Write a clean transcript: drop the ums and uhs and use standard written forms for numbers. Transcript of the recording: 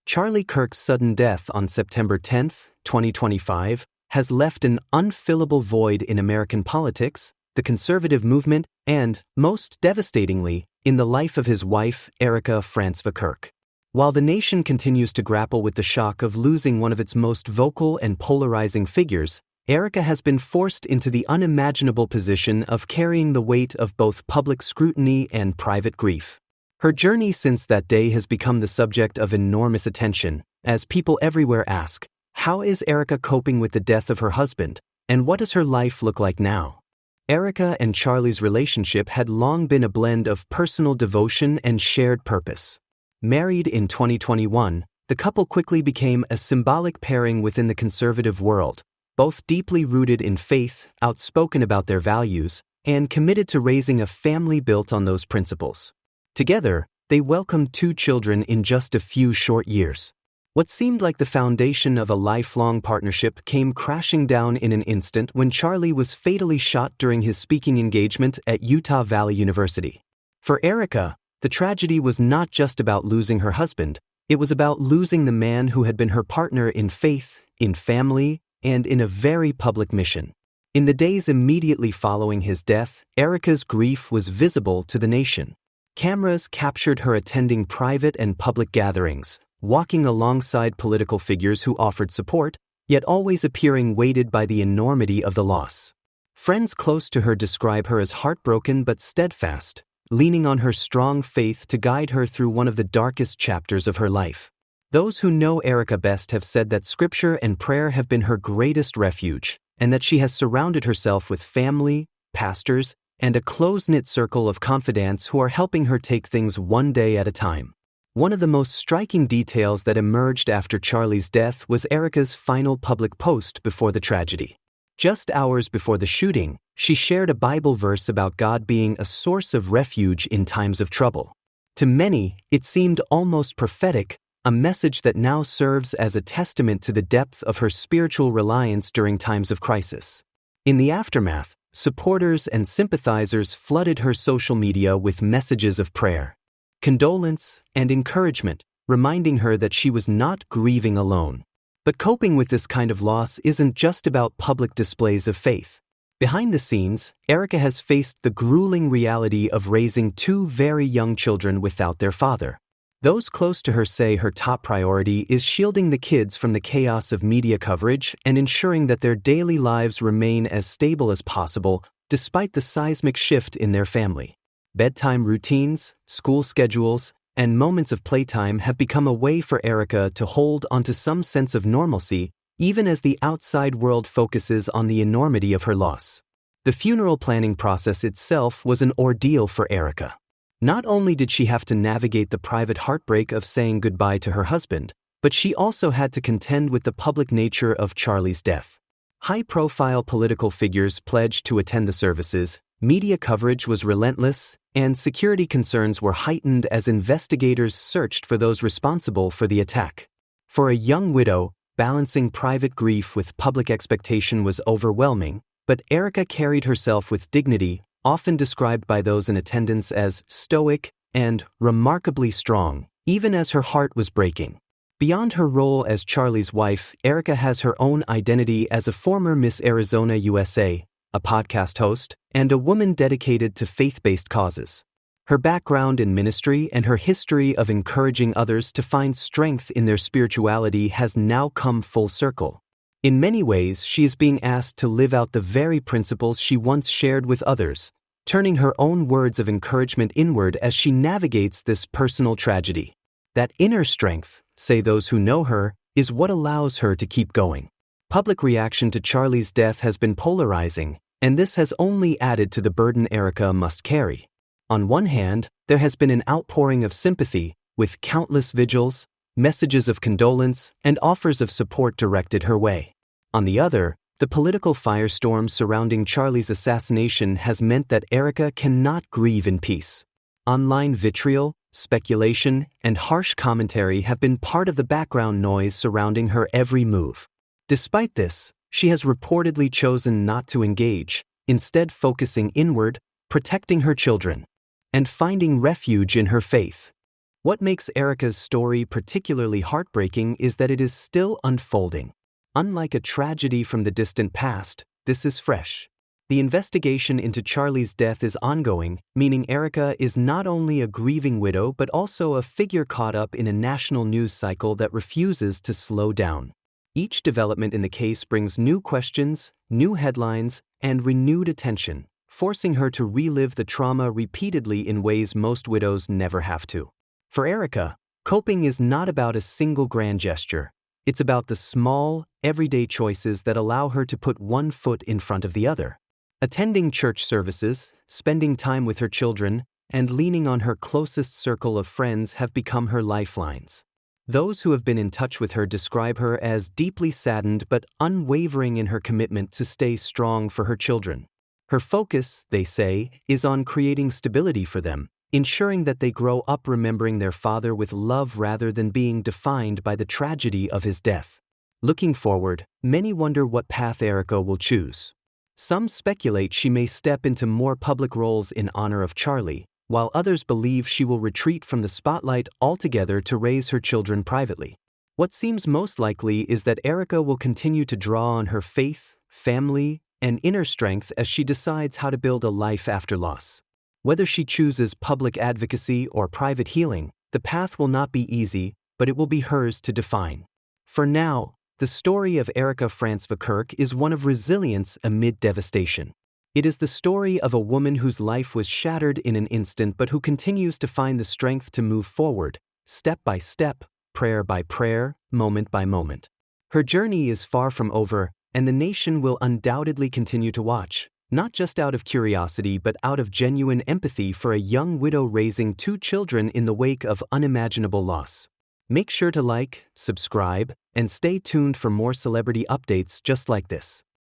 Charlie Kirk's sudden death on September 10, 2025, has left an unfillable void in American politics, the conservative movement, and, most devastatingly, in the life of his wife, Erika Kirk. While the nation continues to grapple with the shock of losing one of its most vocal and polarizing figures, Erika has been forced into the unimaginable position of carrying the weight of both public scrutiny and private grief. Her journey since that day has become the subject of enormous attention, as people everywhere ask, how is Erika coping with the death of her husband, and what does her life look like now? Erika and Charlie's relationship had long been a blend of personal devotion and shared purpose. Married in 2021, the couple quickly became a symbolic pairing within the conservative world, both deeply rooted in faith, outspoken about their values, and committed to raising a family built on those principles. Together, they welcomed 2 children in just a few short years. What seemed like the foundation of a lifelong partnership came crashing down in an instant when Charlie was fatally shot during his speaking engagement at Utah Valley University. For Erika, the tragedy was not just about losing her husband, it was about losing the man who had been her partner in faith, in family, and in a very public mission. In the days immediately following his death, Erika's grief was visible to the nation. Cameras captured her attending private and public gatherings, walking alongside political figures who offered support, yet always appearing weighted by the enormity of the loss. Friends close to her describe her as heartbroken but steadfast, leaning on her strong faith to guide her through one of the darkest chapters of her life. Those who know Erika best have said that scripture and prayer have been her greatest refuge, and that she has surrounded herself with family, pastors, and a close-knit circle of confidants who are helping her take things one day at a time. One of the most striking details that emerged after Charlie's death was Erika's final public post before the tragedy. Just hours before the shooting, she shared a Bible verse about God being a source of refuge in times of trouble. To many, it seemed almost prophetic, a message that now serves as a testament to the depth of her spiritual reliance during times of crisis. In the aftermath, supporters and sympathizers flooded her social media with messages of prayer, condolence, and encouragement, reminding her that she was not grieving alone. But coping with this kind of loss isn't just about public displays of faith. Behind the scenes, Erika has faced the grueling reality of raising 2 very young children without their father. Those close to her say her top priority is shielding the kids from the chaos of media coverage and ensuring that their daily lives remain as stable as possible despite the seismic shift in their family. Bedtime routines, school schedules, and moments of playtime have become a way for Erika to hold onto some sense of normalcy even as the outside world focuses on the enormity of her loss. The funeral planning process itself was an ordeal for Erika. Not only did she have to navigate the private heartbreak of saying goodbye to her husband, but she also had to contend with the public nature of Charlie's death. High-profile political figures pledged to attend the services, media coverage was relentless, and security concerns were heightened as investigators searched for those responsible for the attack. For a young widow, balancing private grief with public expectation was overwhelming, but Erika carried herself with dignity, often described by those in attendance as stoic and remarkably strong, even as her heart was breaking. Beyond her role as Charlie's wife, Erika has her own identity as a former Miss Arizona USA, a podcast host, and a woman dedicated to faith-based causes. Her background in ministry and her history of encouraging others to find strength in their spirituality has now come full circle. In many ways, she is being asked to live out the very principles she once shared with others, turning her own words of encouragement inward as she navigates this personal tragedy. That inner strength, say those who know her, is what allows her to keep going. Public reaction to Charlie's death has been polarizing, and this has only added to the burden Erika must carry. On one hand, there has been an outpouring of sympathy, with countless vigils, messages of condolence, and offers of support directed her way. On the other, the political firestorm surrounding Charlie's assassination has meant that Erika cannot grieve in peace. Online vitriol, speculation, and harsh commentary have been part of the background noise surrounding her every move. Despite this, she has reportedly chosen not to engage, instead focusing inward, protecting her children, and finding refuge in her faith. What makes Erika's story particularly heartbreaking is that it is still unfolding. Unlike a tragedy from the distant past, this is fresh. The investigation into Charlie's death is ongoing, meaning Erika is not only a grieving widow but also a figure caught up in a national news cycle that refuses to slow down. Each development in the case brings new questions, new headlines, and renewed attention, forcing her to relive the trauma repeatedly in ways most widows never have to. For Erika, coping is not about a single grand gesture. It's about the small, everyday choices that allow her to put one foot in front of the other. Attending church services, spending time with her children, and leaning on her closest circle of friends have become her lifelines. Those who have been in touch with her describe her as deeply saddened but unwavering in her commitment to stay strong for her children. Her focus, they say, is on creating stability for them, ensuring that they grow up remembering their father with love rather than being defined by the tragedy of his death. Looking forward, many wonder what path Erika will choose. Some speculate she may step into more public roles in honor of Charlie, while others believe she will retreat from the spotlight altogether to raise her children privately. What seems most likely is that Erika will continue to draw on her faith, family, and inner strength as she decides how to build a life after loss. Whether she chooses public advocacy or private healing, the path will not be easy, but it will be hers to define. For now, the story of Erika Kirk is one of resilience amid devastation. It is the story of a woman whose life was shattered in an instant but who continues to find the strength to move forward, step by step, prayer by prayer, moment by moment. Her journey is far from over, and the nation will undoubtedly continue to watch, not just out of curiosity but out of genuine empathy for a young widow raising 2 children in the wake of unimaginable loss. Make sure to like, subscribe, and stay tuned for more celebrity updates just like this.